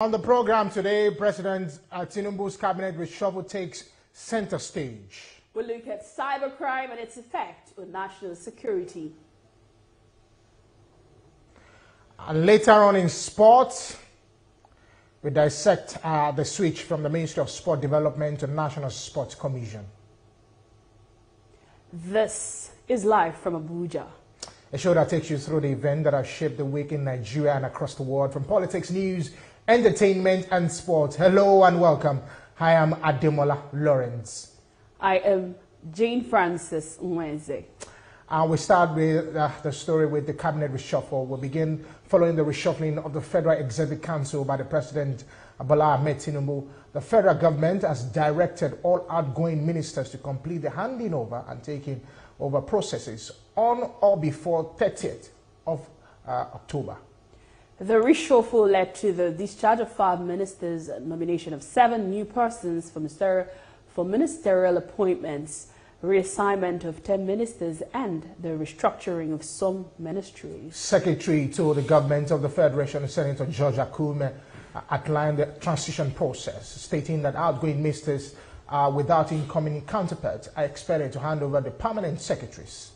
On the program today, President Tinubu's cabinet reshuffle takes center stage. We'll look at cybercrime and its effect on national security. And later on in sports, we dissect the switch from the Ministry of Sport Development to National Sports Commission. This is live from Abuja. A show that takes you through the event that has shaped the week in Nigeria and across the world, from politics, news, entertainment and sports. Hello and welcome. I am Ademola Lawrence. I am Jane Francis Nwenze. We start with the story with the cabinet reshuffle. We'll begin following the reshuffling of the Federal Executive Council by the President Bola Ahmed Tinubu. The federal government has directed all outgoing ministers to complete the handing over and taking over processes on or before 30th of October. The reshuffle led to the discharge of 5 ministers, nomination of 7 new persons for ministerial appointments, reassignment of 10 ministers, and the restructuring of some ministries. Secretary to the government of the Federation, Senator George Akume, outlined the transition process, stating that outgoing ministers without incoming counterparts are expected to hand over the permanent secretaries.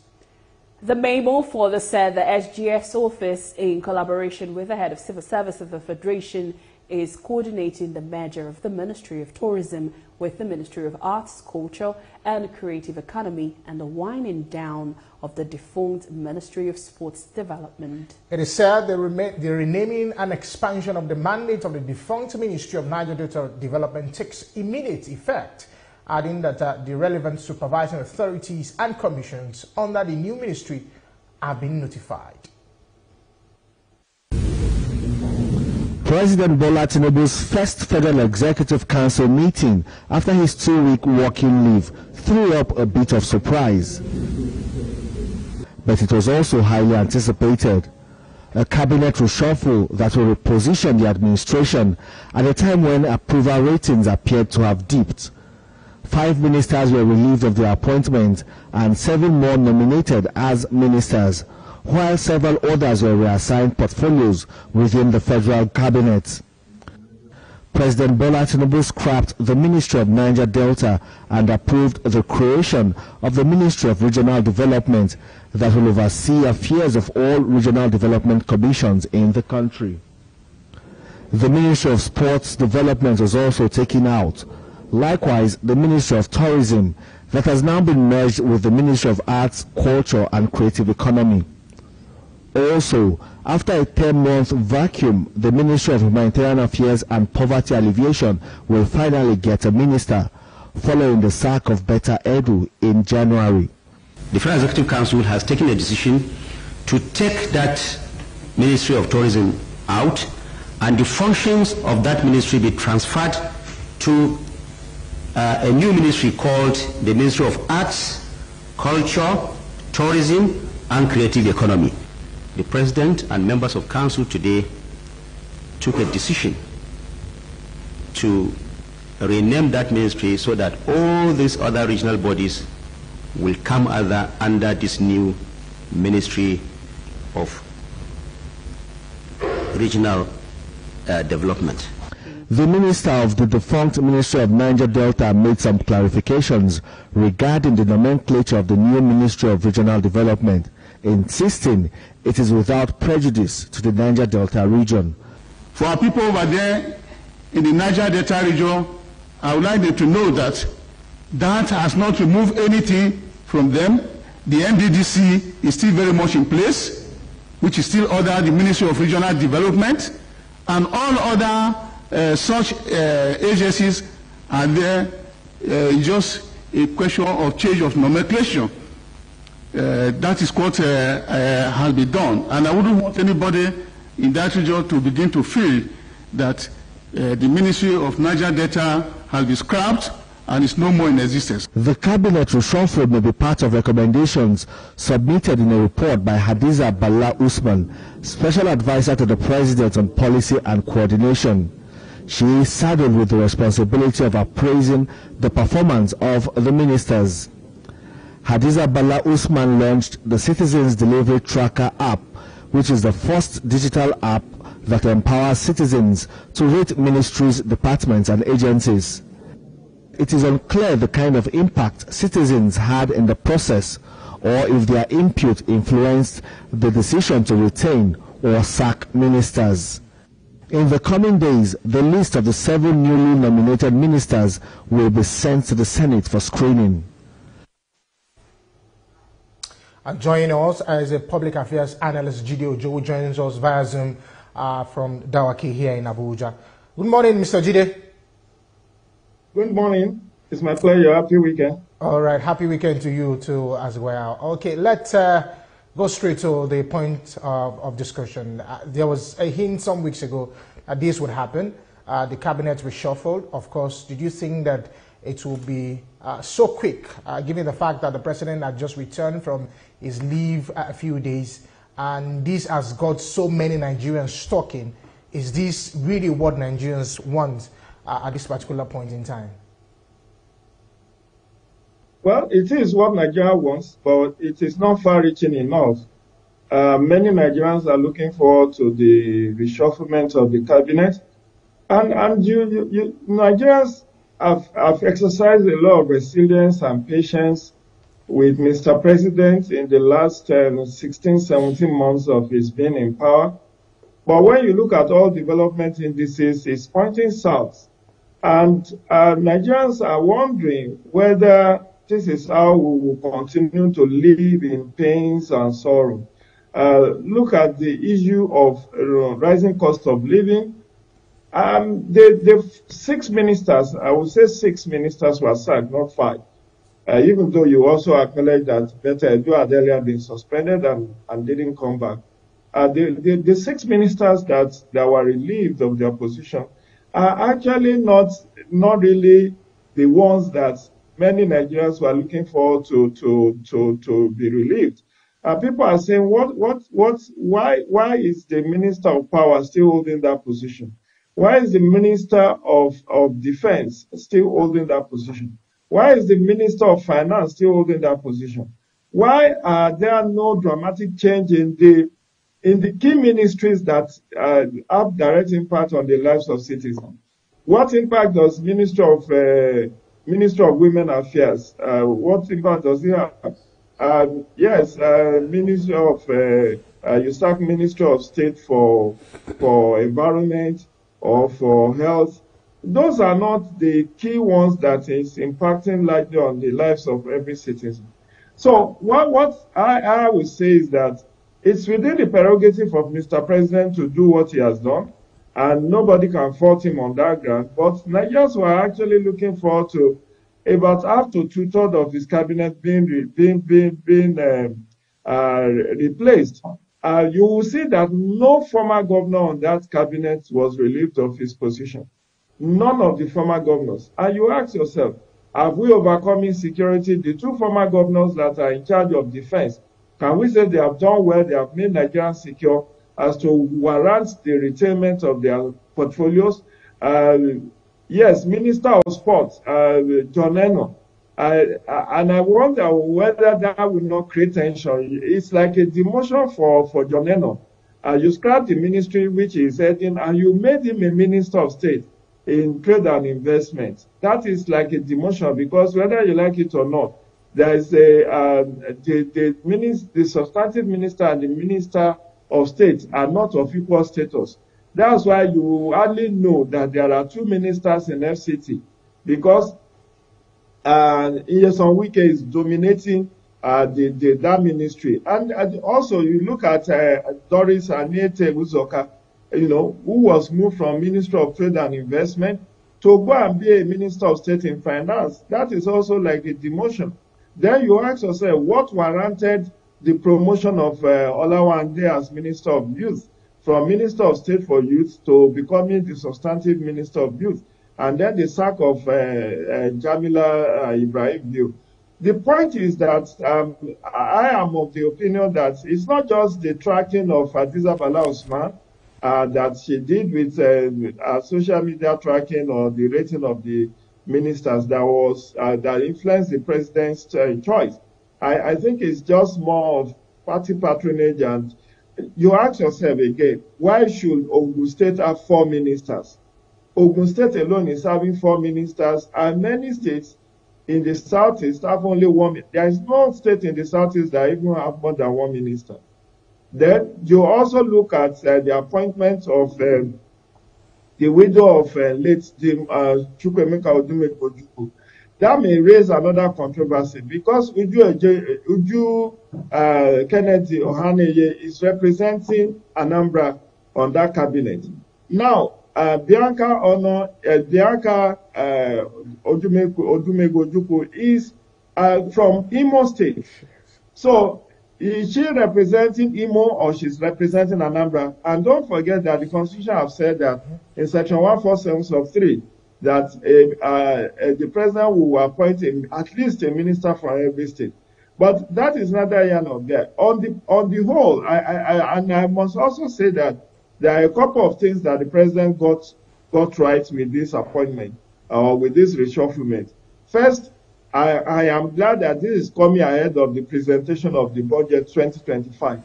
The memo further said the SGS office, in collaboration with the head of civil service of the Federation, is coordinating the merger of the Ministry of Tourism with the Ministry of Arts, Culture and Creative Economy, and the winding down of the defunct Ministry of Sports Development. It is said the renaming and expansion of the mandate of the defunct Ministry of Niger Delta Development takes immediate effect, adding that the relevant supervising authorities and commissions under the new ministry have been notified. President Bola Tinubu's first Federal Executive Council meeting after his 2-week working leave threw up a bit of surprise. But it was also highly anticipated. A cabinet reshuffle that will reposition the administration at a time when approval ratings appeared to have dipped. 5 ministers were relieved of their appointment and 7 more nominated as ministers, while several others were reassigned portfolios within the federal cabinet. President Bola Tinubu scrapped the Ministry of Niger Delta and approved the creation of the Ministry of Regional Development that will oversee affairs of all regional development commissions in the country. The Ministry of Sports Development was also taken out. Likewise, the Ministry of Tourism that has now been merged with the Ministry of Arts, Culture and Creative Economy. Also, after a 10-month vacuum, the Ministry of Humanitarian Affairs and Poverty Alleviation will finally get a minister, following the sack of Betta Edu in January. The Federal Executive Council has taken a decision to take that Ministry of Tourism out and the functions of that ministry be transferred to a new ministry called the Ministry of Arts, Culture, Tourism and Creative Economy. The President and members of Council today took a decision to rename that ministry so that all these other regional bodies will come under this new Ministry of Regional Development. The minister of the defunct Ministry of Niger Delta made some clarifications regarding the nomenclature of the new Ministry of Regional Development, insisting it is without prejudice to the Niger Delta region. For our people over there in the Niger Delta region, I would like them to know that that has not removed anything from them. The NDDC is still very much in place, which is still under the Ministry of Regional Development, and all other such agencies are there. Just a question of change of nomenclature. That is what has been done, and I wouldn't want anybody in that region to begin to feel that the Ministry of Niger Delta has been scrapped and is no more in existence. The cabinet reshuffle may be part of recommendations submitted in a report by Hadiza Bala Usman, Special Advisor to the President on Policy and Coordination. She is saddled with the responsibility of appraising the performance of the ministers. Hadiza Bala Usman launched the Citizens Delivery Tracker app, which is the first digital app that empowers citizens to rate ministries, departments and agencies. It is unclear the kind of impact citizens had in the process, or if their input influenced the decision to retain or sack ministers. In the coming days, the list of the 7 newly nominated ministers will be sent to the Senate for screening. And joining us as a public affairs analyst, Jide Ojo, who joins us via Zoom from Dawaki here in Abuja. Good morning, Mr. Jide. Good morning. It's my pleasure. Happy weekend. All right. Happy weekend to you too as well. Okay, let's go straight to the point of discussion. There was a hint some weeks ago that this would happen. The cabinet reshuffled. Of course, did you think that it will be so quick, given the fact that the president had just returned from his leave a few days, and this has got so many Nigerians stuck in? Is this really what Nigerians want at this particular point in time? Well, it is what Nigeria wants, but it is not far-reaching enough. Many Nigerians are looking forward to the reshufflement of the cabinet, and Nigerians have exercised a lot of resilience and patience with Mr. President in the last 16, 17 months of his being in power. But when you look at all development indices, it's pointing south. And Nigerians are wondering whether this is how we will continue to live in pains and sorrow. Look at the issue of rising cost of living. The 6 ministers, I would say 6 ministers were sacked, not 5. Even though you also acknowledge that Better Edu had earlier been suspended and didn't come back. The 6 ministers that were relieved of their position are actually not really the ones that many Nigerians were looking forward to be relieved. People are saying, why is the Minister of Power still holding that position? Why is the Minister of Defense still holding that position? Why is the Minister of Finance still holding that position? Why are there no dramatic change in the key ministries that have direct impact on the lives of citizens? What impact does Minister of Women Affairs, what impact does it have? Yes, Minister of, you sack Minister of State for Environment or for Health. Those are not the key ones that is impacting largely on the lives of every citizen. So what I would say is that it's within the prerogative of Mr. President to do what he has done, and nobody can fault him on that ground. But Nigerians were actually looking forward to about half to 2/3 of his cabinet being replaced. You will see that no former governor on that cabinet was relieved of his position. None of the former governors. And you ask yourself, have we overcome insecurity? The 2 former governors that are in charge of defense, can we say they have done well? They have made Nigeria secure as to warrant the retainment of their portfolios? Yes, Minister of Sports, John Eno. And I wonder whether that will not create tension. It's like a demotion for John Eno. You scrapped the ministry which he is heading, and you made him a Minister of State in Trade and Investment. That is like a demotion, because whether you like it or not, there is the substantive minister and the Minister of State are not of equal status. That's why you hardly know that there are 2 ministers in FCT, because Nyesom Wike is dominating that ministry. And also you look at Doris Aniete Uzoka, who was moved from Minister of Trade and Investment to go and be a Minister of State in Finance. That is also like a demotion. Then you ask yourself, what warranted the promotion of Olawande as Minister of Youth, from Minister of State for Youth to becoming the substantive Minister of Youth, and then the sack of Jamila Ibrahim. The point is that I am of the opinion that it's not just the tracking of Hadiza Bala Usman that she did with social media tracking or the rating of the ministers that influenced the president's choice. I think it's just more of party patronage and you ask yourself again, why should Ogun State have 4 ministers? Ogun State alone is having 4 ministers, and many states in the southeast have only 1. There is no state in the southeast that even have more than 1 minister. Then you also look at the appointment of the widow of late Chukwemeka Odumegwu. That may raise another controversy because Uju Kennedy Ohaneye is representing Anambra on that cabinet. Now, Bianca Odumegwu is from Imo State. So, is she representing Imo or she's representing Anambra? And don't forget that the Constitution has said that in Section 147 of 3, that the president will appoint at least a minister from every state. But that is neither here nor there. On the whole, I must also say that there are a couple of things that the president got right with this appointment or with this reshufflement. First, I am glad that this is coming ahead of the presentation of the budget 2025.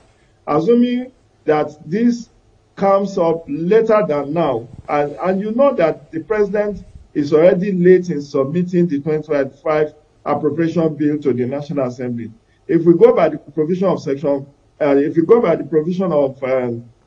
Assuming that this comes up later than now, and you know that the president is already late in submitting the 2025 appropriation bill to the National Assembly. If we go by the provision of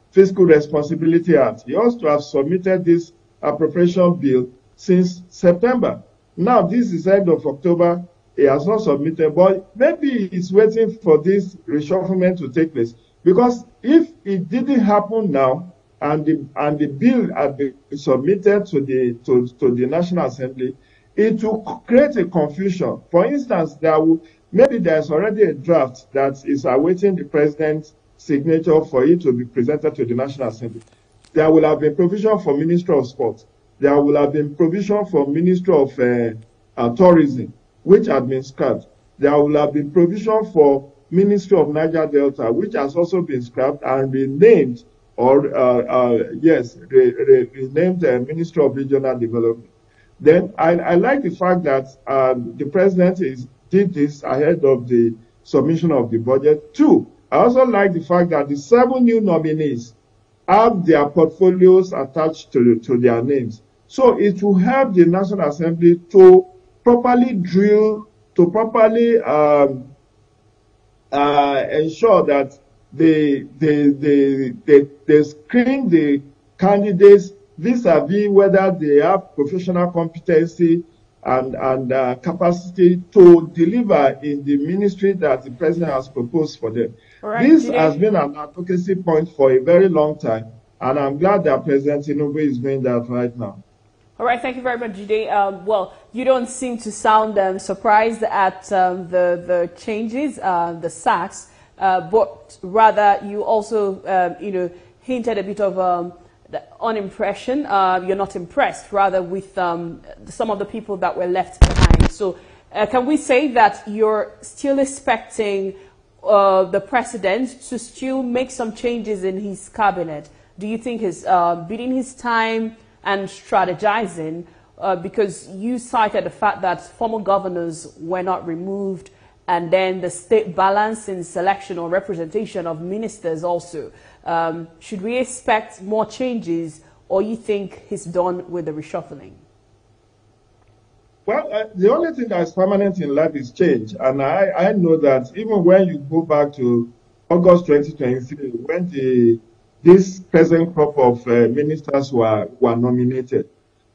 Fiscal Responsibility Act, he ought to have submitted this appropriation bill since September. Now, this is end of October. He has not submitted, but maybe he's waiting for this reshufflement to take place. Because if it didn't happen now, and the bill had been submitted to the National Assembly, it will create a confusion. For instance, maybe there's already a draft that is awaiting the president's signature for it to be presented to the National Assembly. There will have been provision for Ministry of Sports. There will have been provision for Ministry of Tourism, which had been scrapped. There will have been provision for Ministry of Niger Delta, which has also been scrapped and renamed, renamed Ministry of Regional Development. Then I like the fact that the president did this ahead of the submission of the budget. 2, I also like the fact that the 7 new nominees have their portfolios attached to their names. So it will help the National Assembly to properly drill, to properly ensure that they screen the candidates vis-a-vis whether they have professional competency and capacity to deliver in the ministry that the president has proposed for them. Right, this has been an advocacy point for a very long time, and I'm glad that President Tinubu is doing that right now. All right, thank you very much, Jide. Well, you don't seem to sound surprised at the changes, the sacks, but rather you also, hinted a bit of unimpression. You're not impressed, rather, with some of the people that were left behind. So, can we say that you're still expecting the president to still make some changes in his cabinet? Do you think he's beating his time and strategizing, because you cited the fact that former governors were not removed, and then the state balance in selection or representation of ministers also. Should we expect more changes, or you think he's done with the reshuffling? Well, the only thing that is permanent in life is change. And I know that even when you go back to August 2023, when this present crop of ministers were nominated,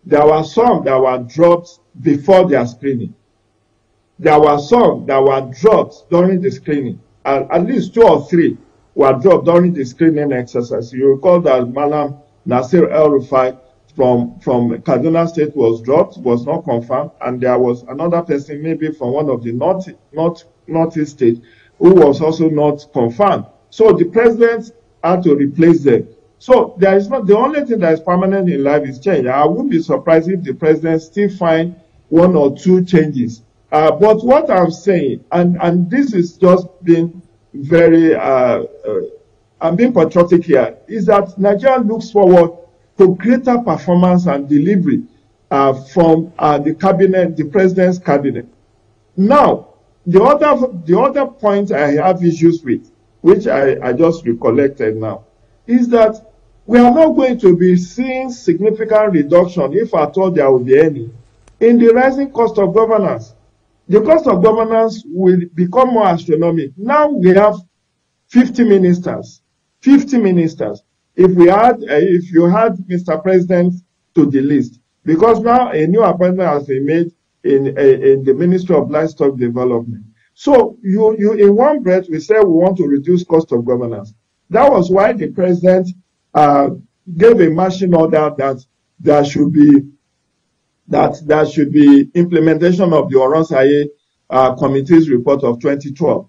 there were some that were dropped before their screening. There were some that were dropped during the screening. At least 2 or 3 were dropped during the screening exercise. You recall that Malam Nasir El-Rufai from Kaduna State was dropped, was not confirmed, and there was another person, maybe from one of the northeast states, who was also not confirmed. So the president had to replace them. So there is not, the only thing that is permanent in life is change. I wouldn't be surprised if the president still find 1 or 2 changes. But what I'm saying, and this is just being very, I'm being patriotic here, is that Nigeria looks forward to greater performance and delivery from the cabinet, the president's cabinet. Now, the other point I have issues with which I just recollected now, is that we are not going to be seeing significant reduction, if at all there will be any, in the rising cost of governance. The cost of governance will become more astronomical. Now we have 50 ministers. 50 ministers. If you add Mr. President to the list, because now a new appointment has been made in the Ministry of Livestock Development. So you in one breath, we say we want to reduce cost of governance. That was why the president gave a marching order that there should be implementation of the Oronsaye Committee's report of 2012.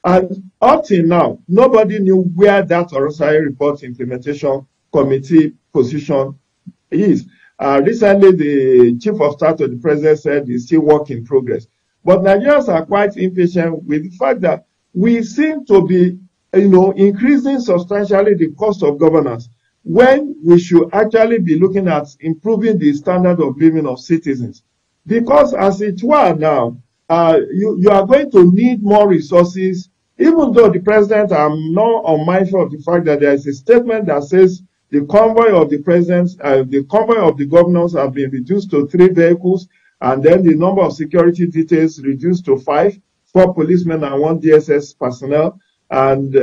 And up till now, nobody knew where that Oronsaye report implementation committee position is. Recently, the chief of staff to the president said it's still work in progress. But Nigerians are quite impatient with the fact that we seem to be, increasing substantially the cost of governance when we should actually be looking at improving the standard of living of citizens. Because as it were now, you are going to need more resources, even though the president, I'm not unmindful of the fact that there is a statement that says the convoy of the presidents, the convoy of the governors have been reduced to 3 vehicles, and then the number of security details reduced to 5, 4 policemen and 1 DSS personnel, and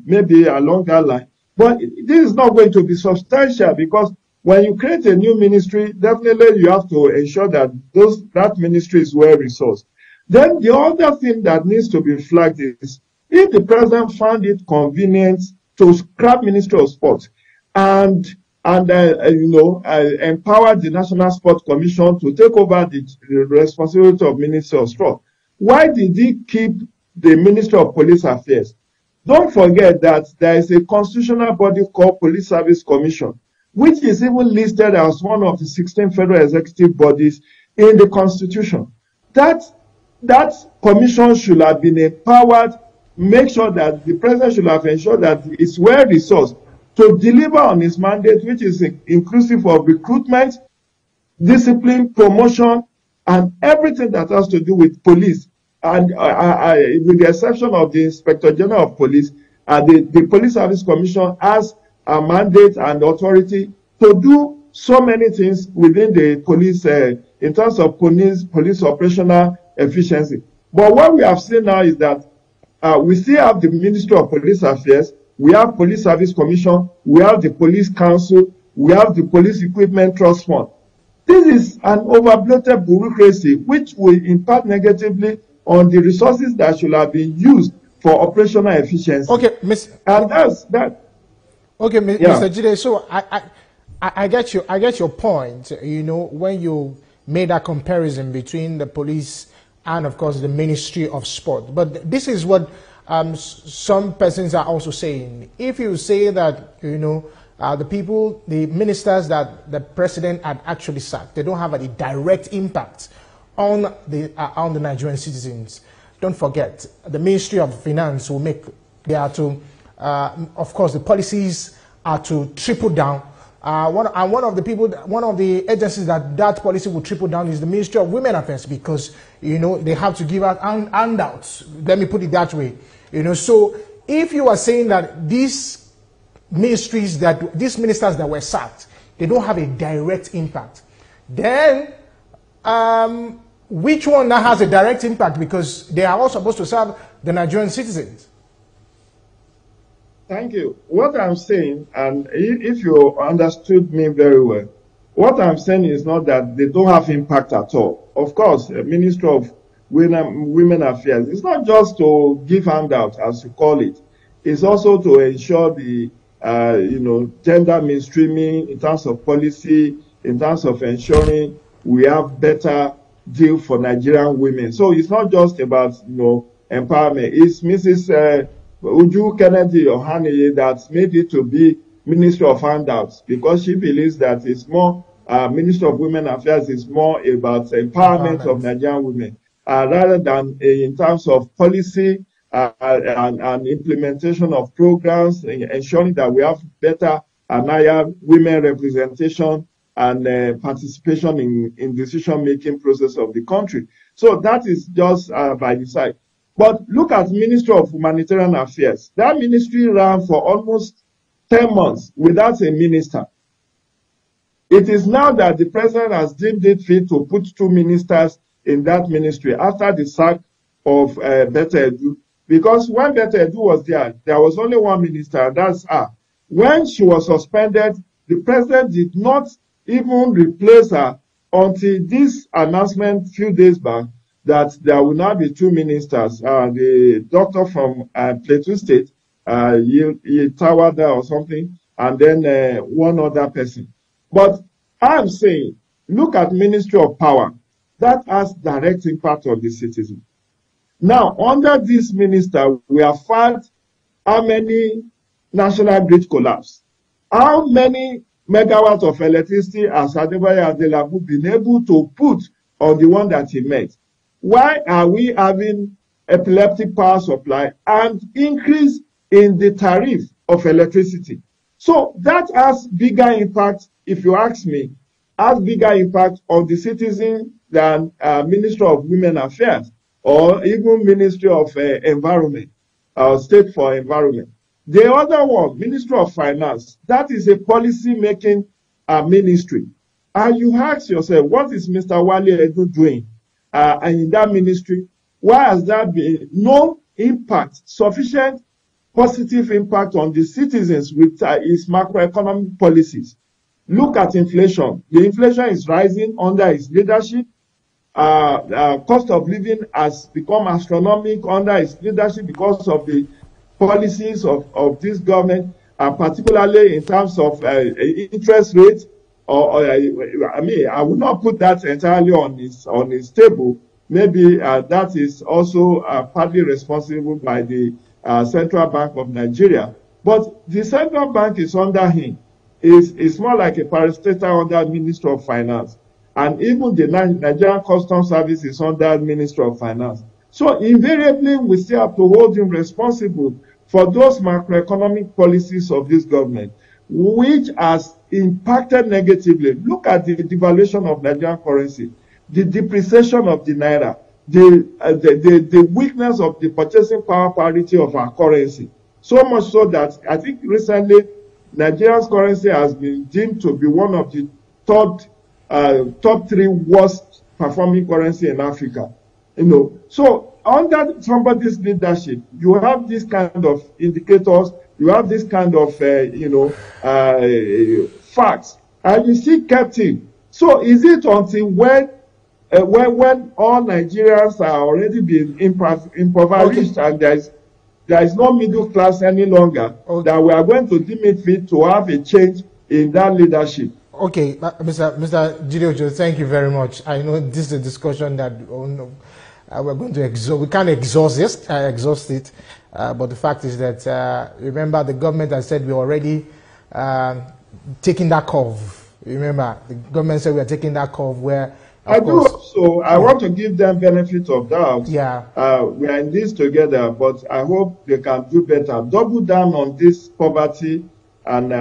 maybe along that line. But this is not going to be substantial, because when you create a new ministry, definitely you have to ensure that that ministry is well resourced. Then the other thing that needs to be flagged is, if the president found it convenient to scrap Ministry of Sport and empower the National Sports Commission to take over the responsibility of Ministry of Sport, why did he keep the Ministry of Police Affairs? Don't forget that there is a constitutional body called Police Service Commission, which is even listed as one of the 16 federal executive bodies in the Constitution. That commission should have been empowered, make sure that the president should have ensured that it's well resourced to deliver on his mandate, which is inclusive of recruitment, discipline, promotion, and everything that has to do with police. And with the exception of the Inspector General of Police, the Police Service Commission has a mandate and authority to do so many things within the police in terms of police operational efficiency. But what we have seen now is that we still have the Ministry of Police Affairs, we have Police Service Commission, we have the Police Council, we have the Police Equipment Trust Fund. This is an overbloated bureaucracy which will impact negatively on the resources that should have been used for operational efficiency. Okay, and that's that. Okay, Mr. Jide, so I get your point, when you made that comparison between the police and, of course, the Ministry of Sport. But this is what some persons are also saying. If you say that, the ministers that the president had actually sacked, they don't have any direct impact on the Nigerian citizens. Don't forget, the Ministry of Finance will of course, the policies are to triple down. One of the agencies that policy will triple down is the Ministry of Women Affairs, because they have to give out handouts. Let me put it that way. So if you are saying that these ministers that were sacked, they don't have a direct impact, then which one now has a direct impact, because they are all supposed to serve the Nigerian citizens? Thank you. What I'm saying, and if you understood me very well, what I'm saying is not that they don't have impact at all. Of course, the Ministry of Women Affairs, it's not just to give handouts, as you call it. It's also to ensure the, gender mainstreaming in terms of policy, in terms of ensuring we have better deal for Nigerian women. So it's not just about, empowerment. It's Mrs. Uju Kennedy Ohaneye that made it to be Ministry of Handouts, because she believes that it's more, Ministry of Women Affairs is more about empowerment of Nigerian women, rather than in terms of policy and implementation of programs, ensuring that we have better and higher women representation and participation in decision-making process of the country. So that is just by the side. But look at Ministry of Humanitarian Affairs. That ministry ran for almost 10 months without a minister. It is now that the president has deemed it fit to put 2 ministers in that ministry after the sack of Betta Edu. Because when Betta Edu was there was only 1 minister, and that's her. When she was suspended, the president did not even replace her until this announcement a few days back that there will now be 2 ministers. The doctor from Plateau State, Yitawada or something, and then 1 other person. But I'm saying, look at Ministry of Power. That has direct impact on the citizen. Now, under this minister, we have found how many national grid collapse. How many megawatts of electricity has Adebayo Adelabu been able to put on the one that he made? Why are we having epileptic power supply and increase in the tariff of electricity? So that has bigger impact, if you ask me, has bigger impact on the citizen than Ministry of Women Affairs or even Ministry of Environment, State for Environment. The other one, Ministry of Finance, that is a policy-making ministry. And you ask yourself, what is Mr. Wale Edu doing in that ministry? Why has there been no impact, sufficient positive impact on the citizens with his macroeconomic policies? Look at inflation. The inflation is rising under his leadership. Cost of living has become astronomical under his leadership because of the policies of this government, particularly in terms of interest rates. I mean, I would not put that entirely on his table. Maybe that is also partly responsible by the Central Bank of Nigeria. But the Central Bank is under him. Is more like a parastatal under Ministry of Finance. And even the Nigerian Customs Service is under Ministry of Finance. So invariably, we still have to hold him responsible for those macroeconomic policies of this government, which has impacted negatively. Look at the devaluation of Nigerian currency, the depreciation of the naira, the weakness of the purchasing power parity of our currency. So much so that I think recently Nigeria's currency has been deemed to be one of the top 3 worst performing currency in Africa. So under somebody's leadership, you have this kind of indicators, you have this kind of facts, and you still kept him. So is it until when all Nigerians are already being impoverished, and there is no middle class any longer, that we are going to deem it fit to have a change in that leadership? Okay, Mr. Jide, thank you very much. I know this is a discussion that we're going to exhaust. We can't exhaust it, but the fact is that remember, the government has said we're already taking that curve. Remember, the government said we are taking that curve where. I do hope so. I want to give them benefit of doubt. Yeah. We are in this together, but I hope they can do better. Double down on this poverty and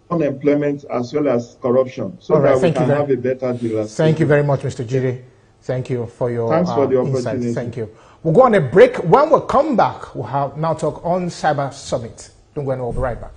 unemployment as well as corruption, so that we can have a better deal. Thank you very much, Mr. Jide. Thank you for your Thanks for the opportunity. insights. Thank you. We'll go on a break. When we come back, we'll now talk on Cyber Summit. Don't go anywhere. We'll be right back.